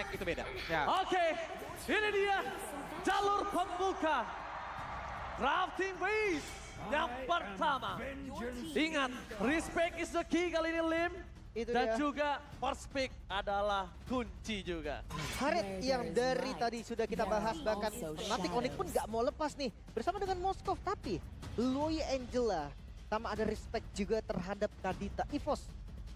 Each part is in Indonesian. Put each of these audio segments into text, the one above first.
respect itu beda. Ya. Oke, ini dia jalur pembuka drafting base yang pertama. Ingat, respect is the key kali ini Lim. Itu Dan dia. juga first pick adalah kunci juga. Harit yang dari tadi sudah kita bahas, bahkan Fnatic Onyx pun nggak mau lepas nih bersama dengan Moskov, tapi Lui Angela sama ada respect juga terhadap Kadita EVOS.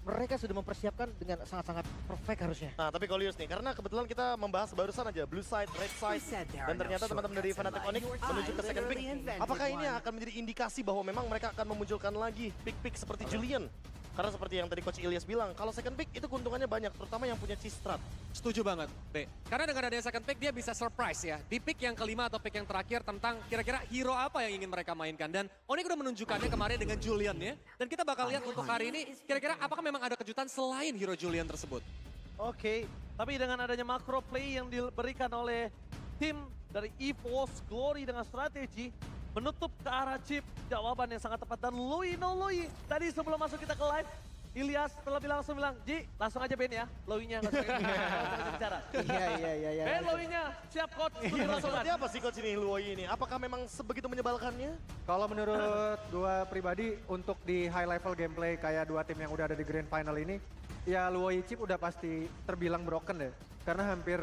Mereka sudah mempersiapkan dengan sangat-sangat perfect harusnya. Nah, tapi Kolius nih, karena kebetulan kita membahas barusan aja Blue Side, Red Side, dan ternyata teman-teman dari Fnatic Onyx menuju ke second pick. Apakah ini akan menjadi indikasi bahwa memang mereka akan memunculkan lagi pick-pick seperti Julian? Karena seperti yang tadi Coach Ilyas bilang, kalau second pick itu keuntungannya banyak, terutama yang punya C-Strat. Setuju banget, B. Karena dengan adanya second pick dia bisa surprise ya. Di pick yang kelima atau pick yang terakhir tentang kira-kira hero apa yang ingin mereka mainkan. Dan Onyx udah menunjukkannya kemarin dengan Julian ya. Dan kita bakal lihat untuk hari ini kira-kira apakah memang ada kejutan selain hero Julian tersebut. Oke, tapi dengan adanya macro play yang diberikan oleh tim dari EVOS Glory dengan strategi menutup ke arah chip, jawaban yang sangat tepat. Dan Lui tadi sebelum masuk kita ke live, Ilyas terlebih langsung bilang, Ji langsung aja Ben ya, Lui-nya nggak usah bicara. Iya. Ben Lui-nya siap coach, langsung Seperti apa sih Coach ini, Luoyi ini? Apakah memang sebegitu menyebalkannya? Kalau menurut gua pribadi untuk di high level gameplay kayak dua tim yang udah ada di grand final ini, ya Luoyi Chip udah pasti terbilang broken deh. Karena hampir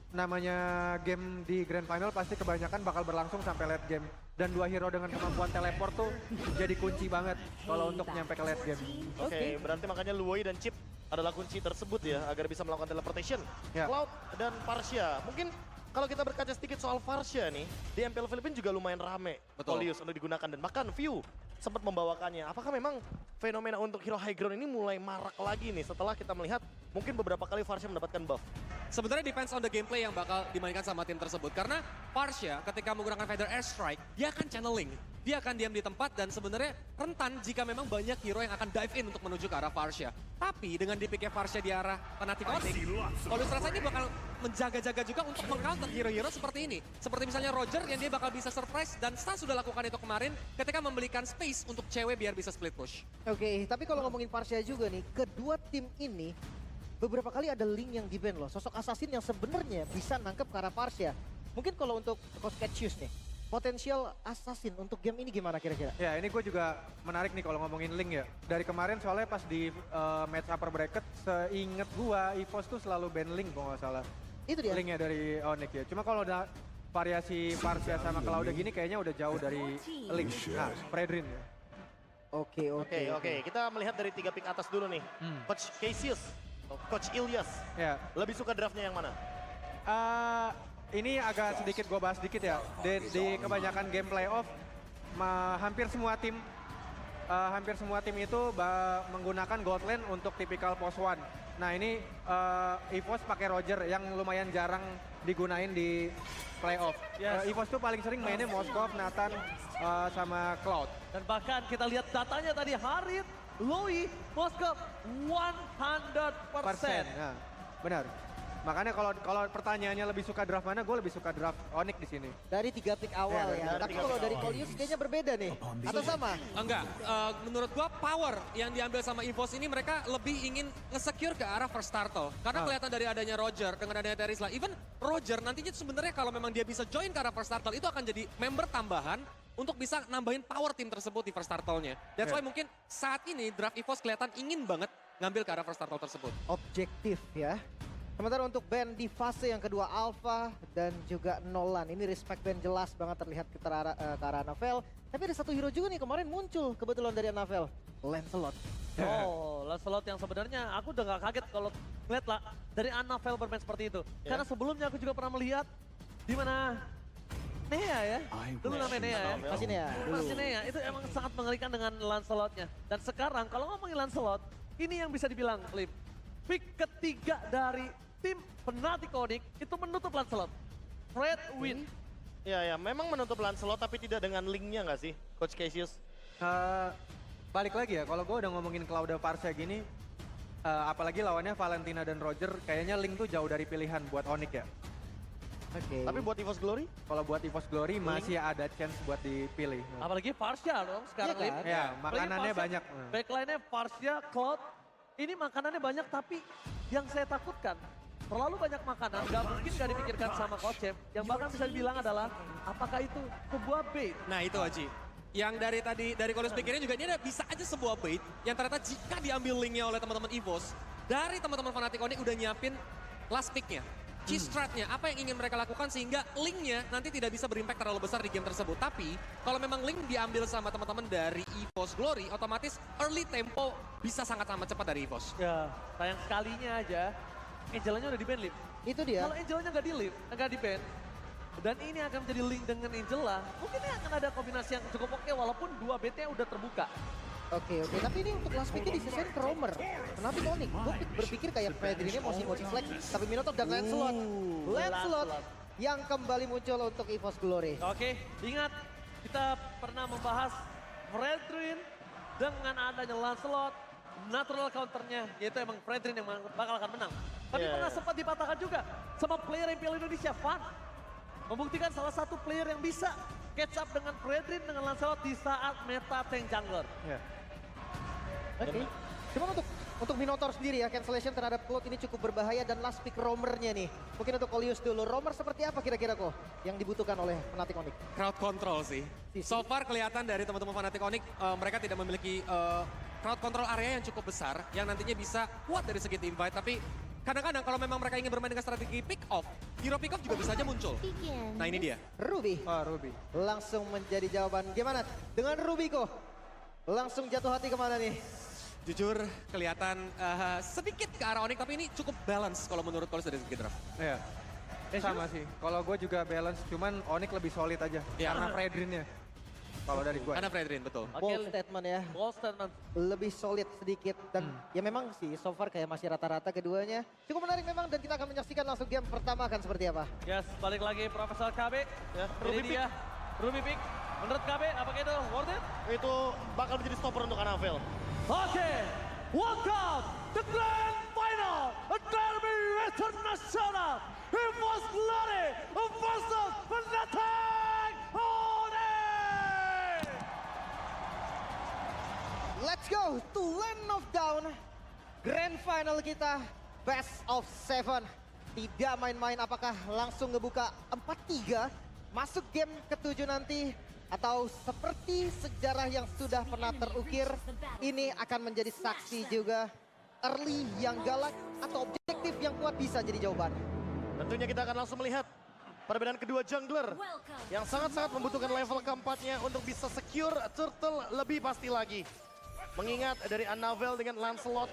namanya game di grand final pasti kebanyakan bakal berlangsung sampai late game. Dan dua hero dengan kemampuan teleport tuh jadi kunci banget kalau untuk nyampe ke late game. Oke, berarti makanya Luoyi dan Chip adalah kunci tersebut ya, agar bisa melakukan teleportation. Ya. Cloud dan Farsha, mungkin kalau kita berkaca sedikit soal Farsha nih, di MPL Filipina juga lumayan rame Betul. Kolius untuk digunakan. Dan bahkan View sempat membawakannya. Apakah memang fenomena untuk hero high ground ini mulai marak lagi nih setelah kita melihat mungkin beberapa kali Farsha mendapatkan buff? Sebenarnya depends on the gameplay yang bakal dimainkan sama tim tersebut. Karena Farsha ketika menggunakan Feather Airstrike, dia akan channeling. Dia akan diam di tempat dan sebenarnya rentan jika memang banyak hero yang akan dive in untuk menuju ke arah Farsha. Tapi dengan dipikir Farsha di arah Fnatic Onyx, Kolius rasanya bakal menjaga-jaga juga untuk meng-counter hero-hero seperti ini. Seperti misalnya Roger yang dia bakal bisa surprise dan Stan sudah lakukan itu kemarin ketika membelikan space untuk cewek biar bisa split push. Oke, tapi kalau ngomongin Farsha juga nih, kedua tim ini beberapa kali ada link yang di-ban loh. Sosok assassin yang sebenarnya bisa nangkep ke arah Farsha. Mungkin kalau untuk Coach Catchius nih, potensial assassin untuk game ini gimana kira-kira? Ya ini gue juga menarik nih kalau ngomongin Link ya. Dari kemarin soalnya pas di match upper bracket, seinget gua EVOS tuh selalu ban Link kalau nggak salah. Itu dia. Linknya dari Onyx ya. Cuma kalau udah variasi Farsha sama Cloud gini kayaknya udah jauh dari Link. Nah, Fredrin ya. Oke. Oke, kita melihat dari 3 pick atas dulu nih. Coach Cassius, Coach Ilyas, Ya. lebih suka draftnya yang mana? Ini agak sedikit gue bahas sedikit ya. Di kebanyakan game playoff, hampir semua tim itu menggunakan gold lane untuk tipikal post one. Nah ini EVOS pakai Roger yang lumayan jarang digunain di playoff. Yes. EVOS tuh paling sering mainnya Moskov, Nathan, sama Cloud. Dan bahkan kita lihat datanya tadi, Harit, Lui, Moskov 100%. Nah, benar. Makanya kalau pertanyaannya lebih suka draft mana, gue lebih suka draft Onyx di sini. Dari 3 pick awal ya. dari Tapi 3 kalau pick dari awal. Kolius kayaknya berbeda nih. Atau sama? Enggak, menurut gua power yang diambil sama EVOS ini mereka lebih ingin nge-secure ke arah first turtle. Karena kelihatan dari adanya Roger, dengan adanya Terisla. Even Roger nantinya sebenarnya kalau memang dia bisa join ke arah first turtle itu akan jadi member tambahan untuk bisa nambahin power tim tersebut di first turtle-nya. That's why mungkin saat ini draft EVOS kelihatan ingin banget ngambil ke arah first turtle tersebut. Objektif ya. Sementara untuk band di fase yang kedua Alpha dan juga Nolan. Ini respect band jelas banget terlihat ke arah Anavel. Tapi ada satu hero juga nih kemarin muncul kebetulan dari Anavel. Lancelot. Oh, Lancelot yang sebenarnya aku udah gak kaget kalau ngeliat lah dari Anavel bermain seperti itu. Karena sebelumnya aku juga pernah melihat di mana Nea ya. Dulu namanya Nea ya. Masih nih ya. Masih Nea, itu emang sangat mengerikan dengan Lancelotnya. Dan sekarang kalau ngomongin Lancelot, ini yang bisa dibilang, Lim. Pick ketiga dari tim Fnatic Onyx itu menutup Lancelot. Red win. Ya, memang menutup Lancelot tapi tidak dengan linknya nggak sih, Coach Cassius? Balik lagi ya, kalau gue udah ngomongin Cloud Farsha gini, apalagi lawannya Valentina dan Roger, kayaknya Link tuh jauh dari pilihan buat Onyx ya. Oke. Tapi buat EVOS Glory? Kalau buat EVOS Glory masih ada chance buat dipilih. Apalagi Farsha dong sekarang, Iya Lim. kan? Ya, Apalagi makanannya Farsha, banyak. Backline-nya Farsha, Cloud. Ini makanannya banyak tapi yang saya takutkan, terlalu banyak makanan, nggak mungkin nggak dipikirkan sama Coach Chef, yang bahkan bisa dibilang adalah, apakah itu sebuah bait? Nah itu Aji. Yang dari tadi, dari Kolus pikirnya juga, ini ada bisa aja sebuah bait yang ternyata jika diambil linknya oleh teman-teman EVOS, dari teman-teman Fnatic Onyx udah nyiapin last pick-nya. Key strat-nya, apa yang ingin mereka lakukan sehingga linknya nanti tidak bisa berimpact terlalu besar di game tersebut. Tapi kalau memang link diambil sama teman-teman dari EVOS Glory, otomatis early tempo bisa sangat amat cepat dari EVOS. Ya, sayang sekalinya aja, Angelanya udah di-ban, Lip. Itu dia. Kalau Angelanya nggak di-ban, dan ini akan menjadi link dengan Angela, mungkin ini akan ada kombinasi yang cukup oke walaupun dua BT udah terbuka. Oke, tapi ini untuk last pick-nya diselesain ke Romer. Kenapa Onyx? Gue berpikir kayak Fredrin ini mosi flex, tapi Minotaur dan Lancelot. Lancelot yang kembali muncul untuk EVOS Glory. Oke, ingat kita pernah membahas Fredrin dengan adanya Lancelot, natural counternya, yaitu emang Fredrin yang bakal akan menang. Tapi pernah sempat dipatahkan juga sama player MPL Indonesia, Van. Membuktikan salah satu player yang bisa catch up dengan Fredrin dengan Lancelot di saat meta tank jungler. Oke. Cuma untuk Minotaur sendiri ya, cancellation terhadap Cloud ini cukup berbahaya dan last pick Romernya nih. Mungkin untuk Olius dulu, Romer seperti apa kira-kira kok yang dibutuhkan oleh Fnatic Onyx? Crowd control sih. So far kelihatan dari teman-teman Fnatic Onyx, mereka tidak memiliki crowd control area yang cukup besar, yang nantinya bisa kuat dari segi team fight. Tapi kadang-kadang kalau memang mereka ingin bermain dengan strategi pick off, hero pick off juga bisa aja muncul. Nah ini dia. Ruby. Ruby. Langsung menjadi jawaban. Gimana dengan Ruby kok? Langsung jatuh hati kemana nih? Jujur kelihatan sedikit ke arah Onyx, tapi ini cukup balance kalau menurut Kolus dari segi draft. Iya. Sama sih. Kalau gue juga balance, cuman Onyx lebih solid aja. Iya. Karena Fredrinnya. Kalau dari gue. Karena Fredrin, betul. Bold statement ya. Bold statement. Lebih solid sedikit. Dan ya memang sih so far kayak masih rata-rata keduanya. Cukup menarik memang dan kita akan menyaksikan langsung game pertama akan seperti apa. Yes, balik lagi Profesor KB. Ya, Ini dia, Ruby Pick. Menurut KB, apakah itu worth it? Itu bakal menjadi stopper untuk Anavel. Oke, welcome the grand final, a derby international, EVOS Glory versus Fnatic Onyx! Let's go to Land of Down. Grand final kita, best of 7. Tidak main-main, apakah langsung ngebuka 4-3, masuk game ke-7 nanti, atau seperti sejarah yang sudah pernah terukir, ini akan menjadi saksi juga. Early yang galak atau objektif yang kuat bisa jadi jawaban. Tentunya kita akan langsung melihat perbedaan kedua jungler yang sangat-sangat membutuhkan level keempatnya untuk bisa secure turtle lebih pasti lagi. Mengingat dari Anavel dengan Lancelot,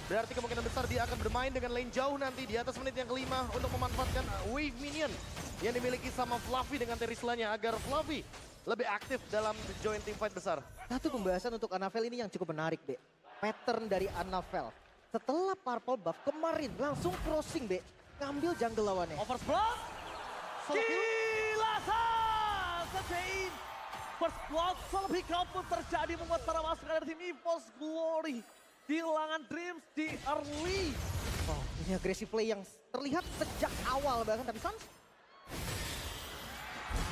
berarti kemungkinan besar dia akan bermain dengan lane jauh nanti di atas menit yang kelima untuk memanfaatkan wave minion yang dimiliki sama Fluffy dengan Terizlanya agar Fluffy lebih aktif dalam join team fight besar. Satu pembahasan untuk Anavel ini yang cukup menarik, Be. Pattern dari Anavel. Setelah purple buff kemarin langsung crossing, Be. Ngambil jungle lawannya. Oversplot, kilasan, Sejain. First blood, selebih pun terjadi membuat para masukan dari tim EVOS Glory. Kehilangan Dreams di early. Oh, ini aggressive play yang terlihat sejak awal bahkan, tapi Sans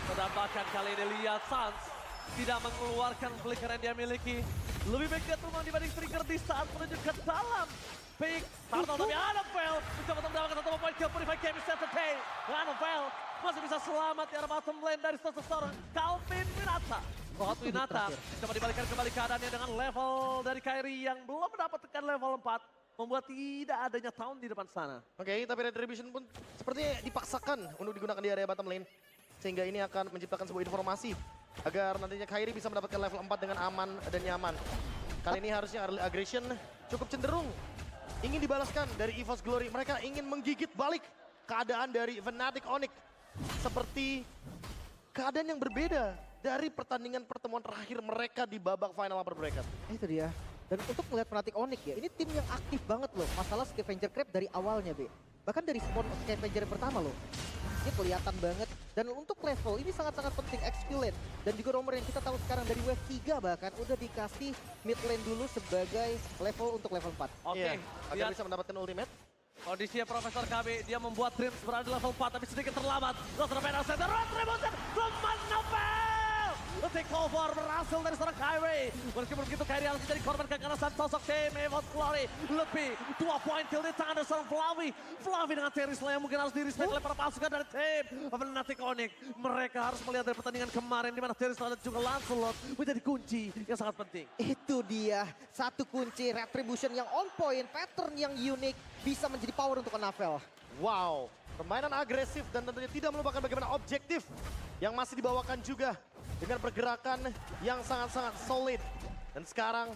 Mendapatkan kali ini lihat Sans tidak mengeluarkan flicker yang dia miliki. Lebih baik dia tumbang dibanding trigger di saat menuju ke dalam. Pick, Turtle tapi Anavel mencoba untuk mendapatkan satu poin kill. Purify game is entertain. Anavel masih bisa selamat di arah bottom lane dari seseorang Calvin Winata. Hot Winata coba dibalikan kembali keadaannya dengan level dari Kairi yang belum mendapatkan level 4. Membuat tidak adanya town di depan sana. Oke, tapi Retribution pun sepertinya dipaksakan untuk digunakan di area bottom lane. Sehingga ini akan menciptakan sebuah informasi agar nantinya Kairi bisa mendapatkan level 4 dengan aman dan nyaman. Kali ini harusnya early aggression cukup cenderung ingin dibalaskan dari EVOS Glory. Mereka ingin menggigit balik keadaan dari Fnatic Onyx. Seperti keadaan yang berbeda dari pertandingan pertemuan terakhir mereka di babak final upper bracket. itu dia. Dan untuk melihat Fnatic Onyx ya, ini tim yang aktif banget loh. Masalah Scavenger Crab dari awalnya, Be. Bahkan dari spawn Scavenger yang pertama loh. Ini kelihatan banget. Dan untuk level ini sangat-sangat penting. XP lane. Dan juga Romer yang kita tahu sekarang dari wave 3 bahkan udah dikasih mid lane dulu sebagai level untuk level 4. Oke, Iya, agar lihat bisa mendapatkan ultimate. kondisinya Profesor KB. Dia membuat Dreams berada di level 4 tapi sedikit terlambat. Langsung ada penalty center. Retribution from Anavel. takeover berhasil dari seorang Kyrie. Meskipun begitu Kyrie harus menjadi korban kekerasan sosok tim EVOS Glory. Lebih 2 poin kill di tangan dari seorang Flavi. Flavi dengan Terisla yang mungkin harus di-respect oleh para pasukan dari tim Fnatic Onyx. Mereka harus melihat dari pertandingan kemarin di mana Terisla dan juga Lancelot menjadi kunci yang sangat penting. Itu dia, satu kunci retribution yang on point, pattern yang unik, bisa menjadi power untuk Anavel. Wow, permainan agresif dan tentunya tidak melupakan bagaimana objektif yang masih dibawakan juga dengan pergerakan yang sangat-sangat solid. Dan sekarang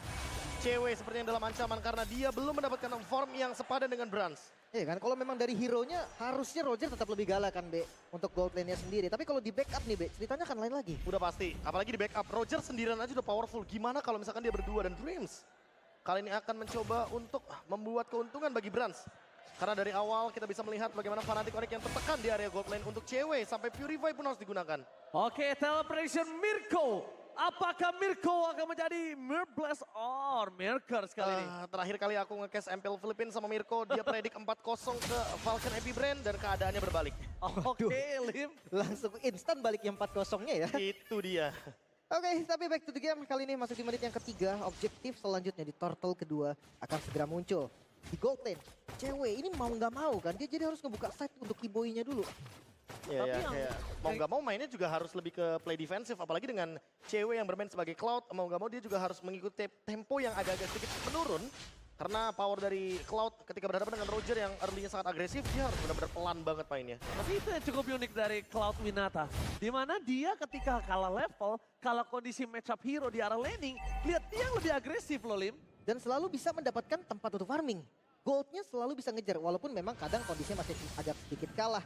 cewek sepertinya dalam ancaman karena dia belum mendapatkan form yang sepadan dengan Brans. Iya kan, kalau memang dari hero-nya harusnya Roger tetap lebih galak kan, Be, untuk gold lane-nya sendiri. Tapi kalau di backup nih, Be, ceritanya akan lain lagi. Udah pasti, apalagi di backup. Roger sendirian aja udah powerful. Gimana kalau misalkan dia berdua dan Dreams kali ini akan mencoba untuk membuat keuntungan bagi Brans. Karena dari awal kita bisa melihat bagaimana Fnatic Onyx yang tertekan di area gold lane untuk cewek sampai Purify pun harus digunakan. Oke, celebration Mirko. Apakah Mirko akan menjadi Mirbless or Mirkers kali ini? Terakhir kali aku nge-cast MPL Philippines sama Mirko, dia predik 4-0 ke Falcon Epi Brand dan keadaannya berbalik. Oke, Lim. Langsung instan balik yang 4-0-nya ya. Itu dia. Oke, tapi back to the game. Kali ini masuk di menit yang ketiga. Objektif selanjutnya di turtle kedua akan segera muncul. Di gold lane, cewek ini mau nggak mau kan, dia jadi harus ngebuka side untuk keyboy-nya dulu. Iya, Tapi ya, yang- kayak mau nggak mau mainnya juga harus lebih ke play defensif. Apalagi dengan cewek yang bermain sebagai Cloud, mau nggak mau dia juga harus mengikuti tempo yang agak-agak sedikit menurun. Karena power dari Cloud ketika berhadapan dengan Roger yang early-nya sangat agresif, dia harus benar-benar pelan banget mainnya. Tapi itu yang cukup unik dari Cloud Winata. Di mana dia ketika kalah level, kalah kondisi matchup hero di arah laning, lihat dia yang lebih agresif loh, Lim. Dan selalu bisa mendapatkan tempat untuk farming. Goldnya selalu bisa ngejar, walaupun memang kadang kondisinya masih agak sedikit kalah.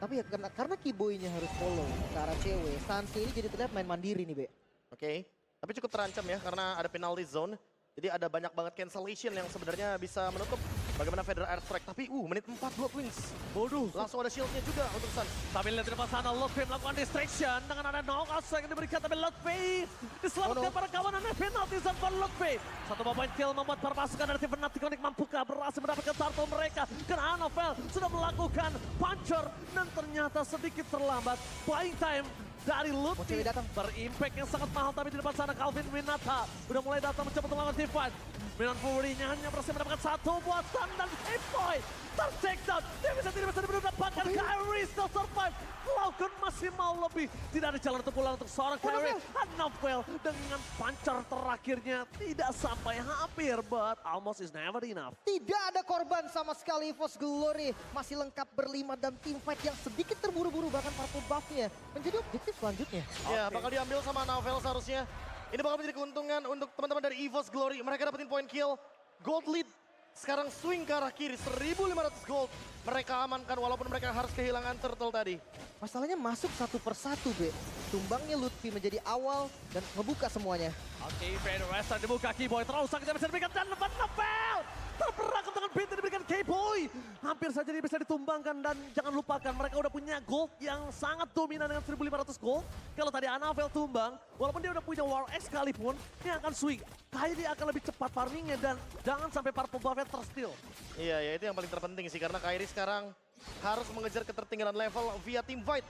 Tapi ya karena keyboy-nya harus follow ke arah cewek, Sansi ini jadi terlihat main mandiri nih, Be. Oke, tapi cukup terancam ya karena ada penalty zone. Jadi ada banyak banget cancellation yang sebenarnya bisa menutup bagaimana Federal Airstrike. Tapi menit 4 Blood Wings. Waduh. Langsung ada shieldnya juga untuk Sun. Tapi lihat di depan sana, Lutfi melakukan distraction dengan ada knockout yang diberikan, tapi Lutfi diselamatkan para kawanan penalti zone for Lutfi. 1 poin kill membuat para pasukan dari tim Fnatic Onyx mampukah berhasil mendapatkan turtle mereka. Karena Anavel sudah melakukan puncher dan ternyata sedikit terlambat. Playing time dari Lutfi cewek datang. berimpact yang sangat mahal, tapi di depan sana Calvin Winata udah mulai datang mencoba untuk melawan Divine. Milan Fury-nya hanya berhasil mendapatkan 1 buat Sun dan K-Boy ter-take down. Dia bisa tidak bisa didapatkan. Kyrie still survive. Falcon masih mau lebih. Tidak ada jalan untuk pulang untuk seorang Kyrie. Anavel dengan puncher terakhirnya tidak sampai hampir, but almost is never enough. Tidak ada korban sama sekali, EVOS Glory masih lengkap berlima dan team fight yang sedikit terburu-buru, bahkan purple buff-nya menjadi objektif selanjutnya. Ya, bakal diambil sama Navel seharusnya. Ini bakal menjadi keuntungan untuk teman-teman dari EVOS Glory. Mereka dapetin poin kill. Gold lead. Sekarang swing ke arah kiri. 1.500 gold. Mereka amankan walaupun mereka harus kehilangan turtle tadi. Masalahnya masuk satu persatu, Be. Tumbangnya Lutfi menjadi awal dan ngebuka semuanya. Oke, Vader Western dibuka K-Boy. Terus kita bisa diberikan dan lepas Navel. Terperangkap dengan pintu diberikan K-Boy. Hampir saja dia bisa ditumbangkan dan jangan lupakan mereka udah punya gold yang sangat dominan dengan 1.500 gold. Kalau tadi Anavel tumbang, walaupun dia udah punya War X sekalipun, dia akan swing. Kayak dia akan lebih cepat farmingnya dan jangan sampai purple buff-nya tersteal. Iya, ya itu yang paling terpenting sih. Karena Kyrie sekarang harus mengejar ketertinggalan level via team fight.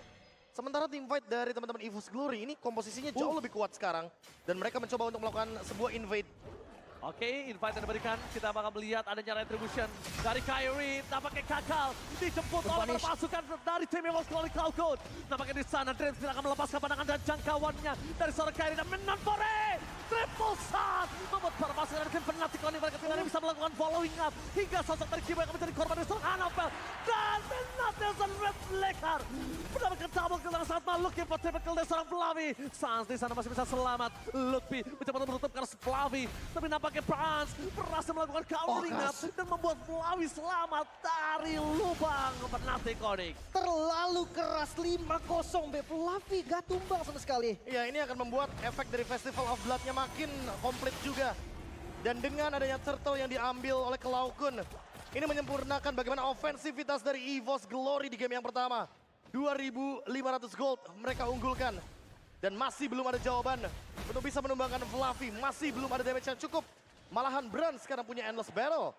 Sementara team fight dari teman-teman EVOS Glory ini komposisinya jauh lebih kuat sekarang. Dan mereka mencoba untuk melakukan sebuah invade. Oke, invite yang diberikan, kita bakal melihat adanya retribution dari Kyrie. Nampaknya Kakal dijemput oleh pasukan dari tim EVOS Glory Cloud. Nampaknya di sana Dreams tidak akan melepaskan pandangan dan jangkauannya dari seorang Kyrie dan Menan Fore. Triple shot membuat para pasukan dari tim Fnatic Onyx mereka tidak bisa melakukan following up. Hingga sosok dari Kibo yang akan menjadi korban dari seorang Anavel. Dan Menatelson Red Blacker mendapatkan double kill yang sangat malu. Kipo triple kill dari seorang Flavi. Sans di sana masih bisa selamat. Lutfi mencoba untuk menutup karena Flavi. Tapi nampaknya Brans berhasil melakukan covering up dan membuat Flavi selamat dari lubang Fnatic Onyx. Terlalu keras 5-0, Be. Flavi gak tumbang sama sekali. Iya, ini akan membuat efek dari Festival of Blood-nya makin komplit juga. Dan dengan adanya turtle yang diambil oleh Klaukun, ini menyempurnakan bagaimana ofensivitas dari EVOS Glory di game yang pertama. 2.500 gold mereka unggulkan. Dan masih belum ada jawaban untuk bisa menumbangkan Fluffy. Masih belum ada damage yang cukup Malahan Brand sekarang punya endless battle.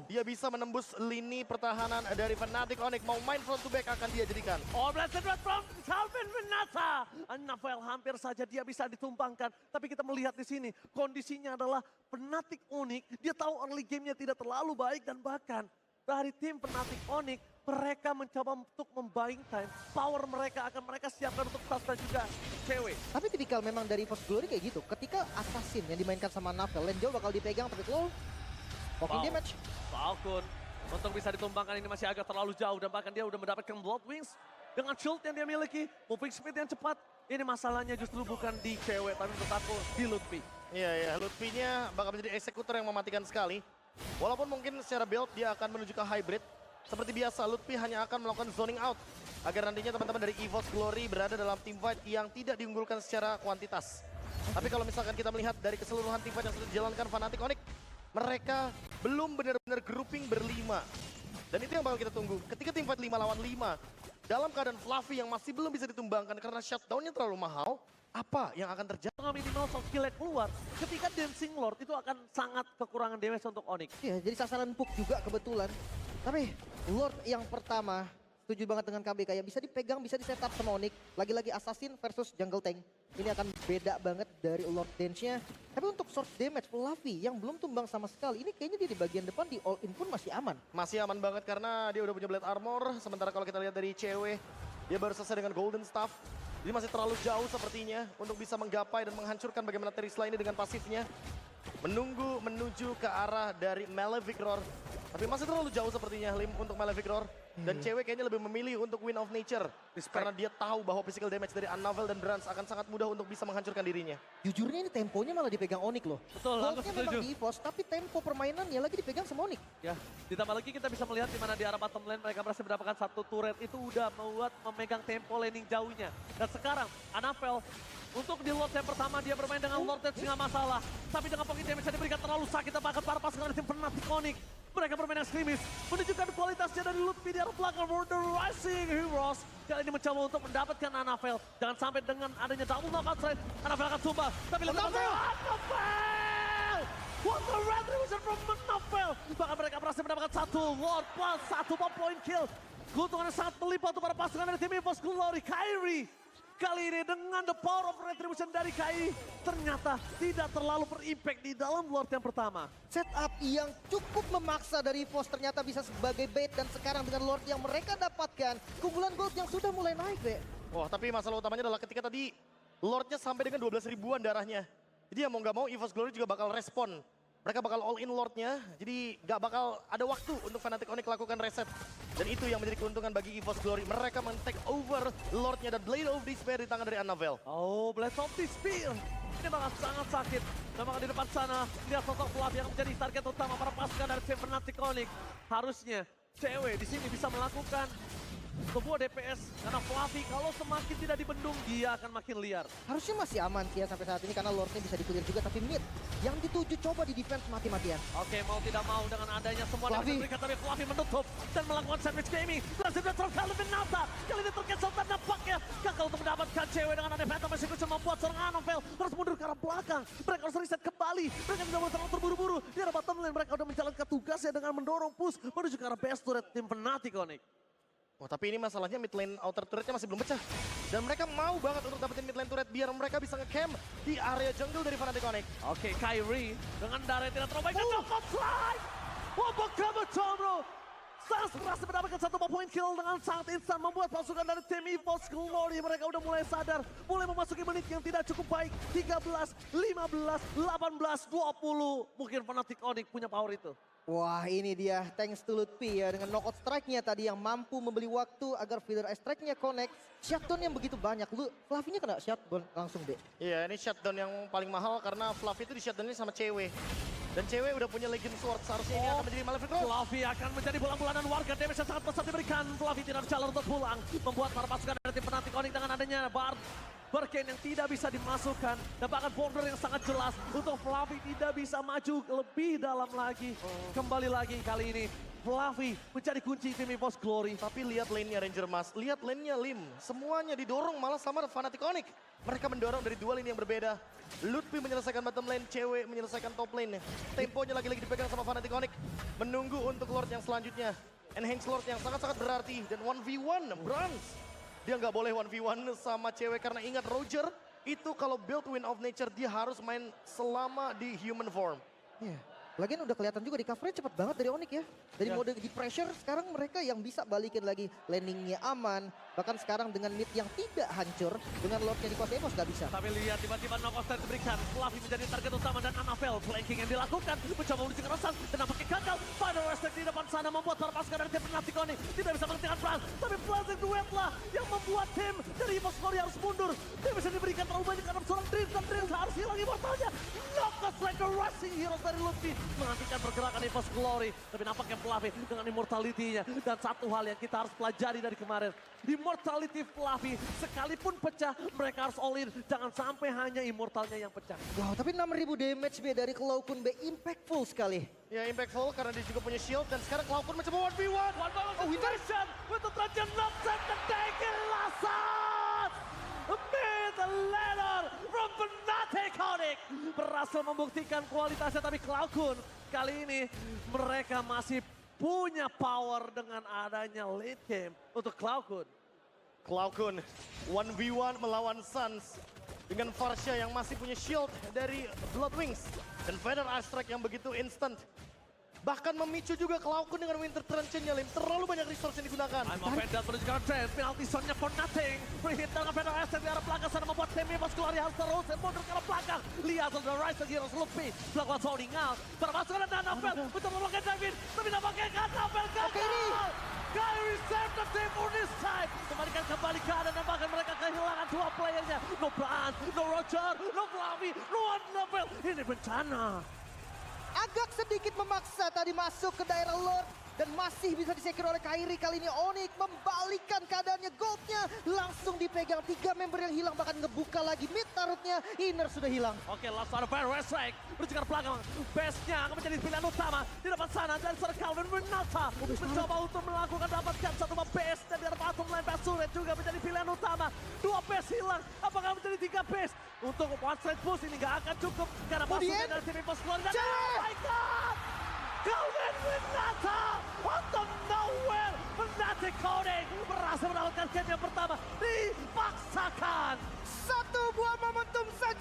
Dia bisa menembus lini pertahanan dari Fnatic Onyx. Mau main front to back akan dia jadikan. Oh, blasted red from Calvin Venata. Anafel hampir saja dia bisa ditumbangkan. Tapi kita melihat di sini, kondisinya adalah Fnatic Onyx. Dia tahu early game-nya tidak terlalu baik dan bahkan dari tim Fnatic Onyx, mereka mencoba untuk membuying time. Power mereka akan mereka siapkan untuk tas dan juga cewek. Tapi tipikal memang dari Force Glory kayak gitu. Ketika Assassin yang dimainkan sama Navel, lane jauh bakal dipegang tapi lo poking damage. Falcon untuk bisa ditumbangkan ini masih agak terlalu jauh dan bahkan dia udah mendapatkan Blood Wings dengan shield yang dia miliki, moving speed yang cepat. Ini masalahnya justru bukan di cewek tapi menurut aku di Lutfi. Iya, Lutfi-nya bakal menjadi eksekutor yang mematikan sekali. Walaupun mungkin secara build dia akan menuju ke hybrid. Seperti biasa, Lutfi hanya akan melakukan zoning out. Agar nantinya teman-teman dari EVOS Glory berada dalam team fight yang tidak diunggulkan secara kuantitas. Tapi kalau misalkan kita melihat dari keseluruhan team fight yang sudah dijalankan Fnatic Onyx, mereka belum benar-benar grouping berlima. Dan itu yang bakal kita tunggu. Ketika team fight 5 lawan 5, dalam keadaan Fluffy yang masih belum bisa ditumbangkan karena shutdown-nya terlalu mahal, apa yang akan terjadi? Tengah minimal soft skill keluar, ketika Dancing Lord itu akan sangat kekurangan damage untuk Onyx. Iya, jadi sasaran Puck juga kebetulan. Tapi Lord yang pertama, setuju banget dengan KB kayak bisa dipegang, bisa di-setup sama Onyx. Lagi-lagi Assassin versus Jungle Tank. Ini akan beda banget dari Lord Dance-nya. Tapi untuk source damage, Fluffy yang belum tumbang sama sekali, ini kayaknya dia di bagian depan di all-in pun masih aman. Masih aman banget karena dia udah punya Blade Armor. Sementara kalau kita lihat dari cewek, dia baru selesai dengan Golden Staff. Jadi masih terlalu jauh sepertinya untuk bisa menggapai dan menghancurkan bagaimana Terisla ini dengan pasifnya. Menunggu menuju ke arah dari Malefic Roar. Tapi masih terlalu jauh sepertinya Lim untuk Malefic Roar. Dan cewek kayaknya lebih memilih untuk Wind of Nature. Karena dia tahu bahwa physical damage dari Unravel dan Brans akan sangat mudah untuk bisa menghancurkan dirinya. Jujurnya ini temponya malah dipegang Onyx loh. Betul, aku Goldnya memang setuju. di EVOS, tapi tempo permainannya lagi dipegang sama Onyx. Ya, ditambah lagi kita bisa melihat di mana di arah bottom lane mereka berhasil mendapatkan satu turret itu udah membuat memegang tempo laning jauhnya. Dan sekarang Anafel untuk di Lord yang pertama dia bermain dengan Lord Edge nggak masalah. Tapi dengan pocket damage yang diberikan terlalu sakit bahkan para pasukan tim Fnatic Onyx. Mereka bermain yang skrimis, menunjukkan kualitasnya dari Lutfi di arah belakang for the Rising Heroes. Kali ini mencoba untuk mendapatkan Anafel. Jangan sampai dengan adanya double knockout straight, Anafel akan tumbang. Tapi Anafel! What the retribution from Anafel! Bahkan mereka berhasil mendapatkan satu Lord plus satu point kill. Keuntungan yang sangat melimpah untuk para pasukan dari tim EVOS Glory. Kyrie kali ini dengan the power of retribution dari Kyrie ternyata tidak terlalu berimpact di dalam Lord yang pertama. Setup yang cukup memaksa dari EVOS ternyata bisa sebagai bait dan sekarang dengan Lord yang mereka dapatkan, keunggulan gold yang sudah mulai naik, Be. Wah, tapi masalah utamanya adalah ketika tadi Lordnya sampai dengan 12 ribuan darahnya. Jadi ya mau nggak mau EVOS Glory juga bakal respon. Mereka bakal all in Lordnya, jadi nggak bakal ada waktu untuk Fnatic Onyx lakukan reset. Dan itu yang menjadi keuntungan bagi EVOS Glory. Mereka men-take over Lordnya dan Blade of Despair di tangan dari Unravel. Oh, Blade of Despair. Ini bakal sangat sakit. Dan bakal di depan sana, lihat sosok Fluffy yang menjadi target utama para pasukan dari tim Fnatic Onyx. Harusnya cewek di sini bisa melakukan sebuah DPS karena Fluffy kalau semakin tidak dibendung dia akan makin liar. Harusnya masih aman sih ya sampai saat ini karena Lordnya bisa di-clear juga, tapi mid yang dituju coba di defense mati-matian. Oke, mau tidak mau dengan adanya semua yang Fluffy. diberikan tapi Fluffy menutup dan melakukan sandwich gaming. Berhasil datang Calvin Venata. Kali ini tercancel dan nampaknya gagal untuk mendapatkan cewek dengan adanya Phantom Execution membuat seorang Anafel harus mundur ke arah belakang. Mereka harus reset kembali. Mereka tidak boleh terlalu terburu-buru. Di arah bottom lane mereka sudah menjalankan tugasnya dengan mendorong push menuju ke arah best turret tim Fnatic Onyx. Wah, tapi ini masalahnya mid lane outer turretnya masih belum pecah. Dan mereka mau banget untuk dapetin mid lane turret biar mereka bisa nge-camp di area jungle dari Fnatic Onyx. Oke, Kyrie dengan darah yang tidak terlalu baik dan dapat slide. Wabak kabar bro. Sans berhasil mendapatkan satu point kill dengan sangat instan membuat pasukan dari tim EVOS Glory. Mereka udah mulai sadar, mulai memasuki menit yang tidak cukup baik. 13, 15, 18, 20. Mungkin Fnatic Onyx punya power itu. Wah, ini dia thanks to Lutfi ya dengan knockout strike-nya tadi yang mampu membeli waktu agar feeder strike-nya connect. Shutdown yang begitu banyak, Fluffy-nya kena shutdown langsung deh. Iya, ini shutdown yang paling mahal karena Fluffy itu di shutdown ini sama cewek. Dan cewek udah punya Legend Sword, seharusnya ini akan menjadi Malefic Roar. Fluffy akan menjadi bulan-bulanan warga, damage yang sangat besar diberikan. Fluffy tidak berjalan untuk pulang, membuat para pasukan dari tim Fnatic Onyx dengan adanya Barken yang tidak bisa dimasukkan. Dan bahkan border yang sangat jelas untuk Fluffy tidak bisa maju lebih dalam lagi. Kembali lagi kali ini Fluffy menjadi kunci tim EVOS Glory. Tapi lihat lane-nya Ranger Mas, lihat lane-nya Lim. Semuanya didorong malah sama Fnatic Onyx. Mereka mendorong dari dua lane yang berbeda. Lutfi menyelesaikan bottom lane, Cewek menyelesaikan top lane. Temponya lagi-lagi dipegang sama Fnatic Onyx. Menunggu untuk Lord yang selanjutnya. Enhance Lord yang sangat-sangat berarti. Dan 1v1, Brans. Dia nggak boleh 1v1 sama Cewek karena ingat Roger itu kalau build Wind of Nature dia harus main selama di human form. Iya. Lagian udah kelihatan juga di covernya cepet banget dari Onyx ya. Dari mode di pressure sekarang mereka yang bisa balikin lagi landingnya aman. Bahkan sekarang dengan mid yang tidak hancur. Dengan Lordnya di Coast Evos gak bisa. Tapi lihat tiba-tiba knock off diberikan. Fluffy menjadi target utama dan Annabelle flanking yang dilakukan. Mencoba menuju ke Rosan dan nampaknya gagal. Final Respect di depan sana membuat para pasukan dari tim Fnatic Onyx tidak bisa menghentikan Frans. Tapi Blazing Duet lah yang membuat tim dari EVOS Glory harus mundur. Dia bisa diberikan terlalu banyak karena seorang Dreams dan Dreams harus hilang immortalnya. Knock like a rushing heroes dari Lutfi. Menghentikan pergerakan EVOS Glory. Tapi nampaknya Fluffy dengan immortality-nya. Dan satu hal yang kita harus pelajari dari kemarin. Immortality Fluffy sekalipun pecah mereka harus all in. Jangan sampai hanya immortalnya yang pecah. Wow, tapi 6.000 damage B dari Cloud9 B impactful sekali. Ya impactful karena dia juga punya shield dan sekarang Cloud9 mencoba 1v1. One ball situation with the Trajan Knocks and taking Lasat. Mid ladder from Fnatic Onyx. Berhasil membuktikan kualitasnya tapi Cloud9 kali ini mereka masih punya power dengan adanya late game untuk Cloud9. Cloud9 1v1 melawan Suns dengan Farsha yang masih punya shield dari Bloodwings dan Feather Airstrike yang begitu instant. Bahkan memicu juga Cloud9 dengan Winter Trench-nya, Lim. Terlalu banyak resource yang digunakan. I'm offended menuju ke Trent, penalty zone-nya for nothing. Free hit dengan Feather Airstrike di arah belakang sana membuat tim EVOS Glory harus terus mundur ke arah belakang. Lihat the Rise of Heroes Luffy melakukan zoning out. Termasuk ada Annabelle mencoba melakukan David, tapi nampaknya Annabelle gagal. Kyrie save the team for this time. Kembalikan kembali ke dan bahkan mereka kehilangan dua playernya. No Bran, no Roger, no Fluffy, no Annabelle. Ini bencana. Agak sedikit memaksa tadi masuk ke daerah Lord. Dan masih bisa disekir oleh Kyrie. Kali ini Onyx membalikkan keadaannya. Goldnya langsung dipegang. 3 member yang hilang bahkan ngebuka lagi mid tarutnya. Inner sudah hilang. Oke, last ada Fire Strike. Menuju ke belakang. Base-nya akan menjadi pilihan utama. Di depan sana dan Sir Calvin Renata. Mencoba untuk melakukan dapatkan satu base. Dan di arah bottom line Basuret juga menjadi pilihan utama. 2 base hilang. Apakah menjadi 3 base? Untuk one straight push ini gak akan cukup. Karena Basuret dari tim EVOS Glory. Dan oh my God! Calvin Renata! Out of nowhere! Fnatic Onyx berhasil mendapatkan game yang pertama. Dipaksakan! Satu buah momentum saja